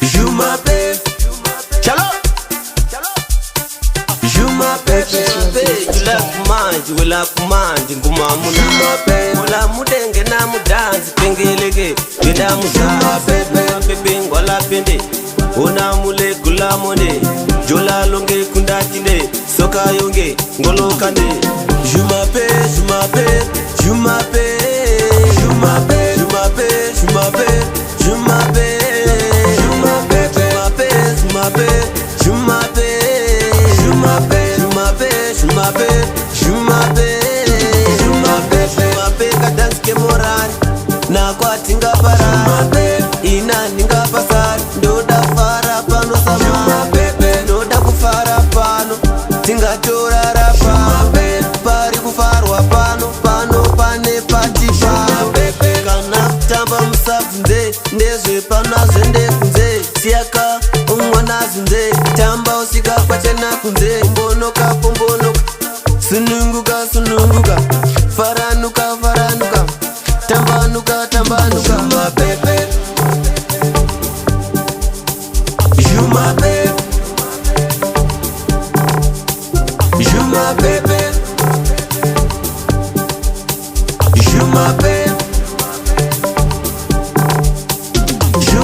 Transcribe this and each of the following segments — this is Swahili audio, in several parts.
Je m'appelle Chalo. Je m'appelle You love manje, we love manje ngumamuna Mola mudenge na mudanzi pengeleke Geda musa pepe ngola pende Ona mule gula mone Jola longe kundatine Soka yonge ngolo kande Je m'appelle, je m'appelle, je m'appelle, je m'appelle, je m'appelle, je m'appelle, je m'appelle, je m'appelle, je m'appelle, je m'appelle, je m'appelle, je m'appelle, je m'appelle, je m'appelle, je m'appelle, je m'appelle kadans ke morani na kwatinga para ina ninga pasar ndoda fara pano sama ndoda kufara pano tinga chorara pari kufarwa pano pane pati kana kutamba musabvunze ndezve pana zvende kunze siyaka umwana zunze tamba usika kwachena kunze pombonoka sununguka faranuka tambanuka Je m'appelle Je m'appelle Je m'appelle Je m'appelle Je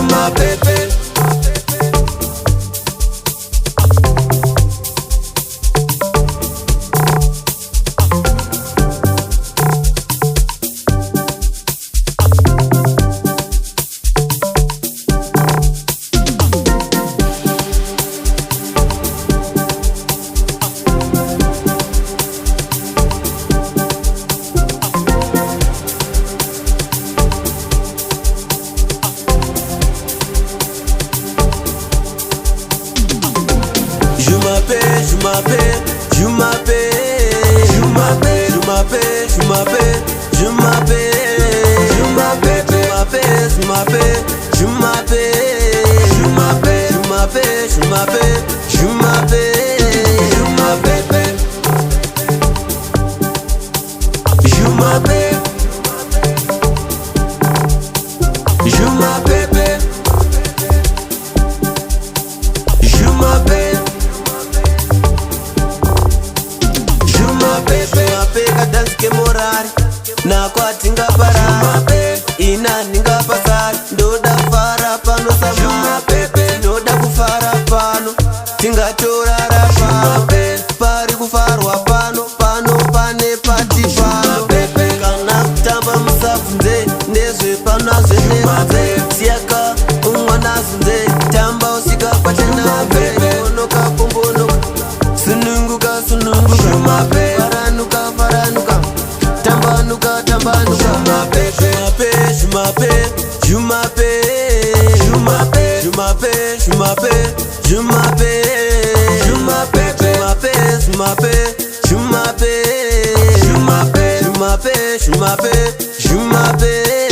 na kwatinga para ina ninga pasar ndoda fara pano sama ndoda kufara pano tinga chorara pari kufarwa pano pane pati pano kana kutamba musabvunze ndezve pana zveneze siyaka umwana zunze tamba usika kwachena pombonoka sununguka faranuka tambanuka Je m'appelle Je m'appelle Je m'appelle Je m'appelle Je m'appelle Je m'appelle Je m'appelle Je m'appelle Je m'appelle Je m'appelle Je m'appelle Je m'appelle Je m'appelle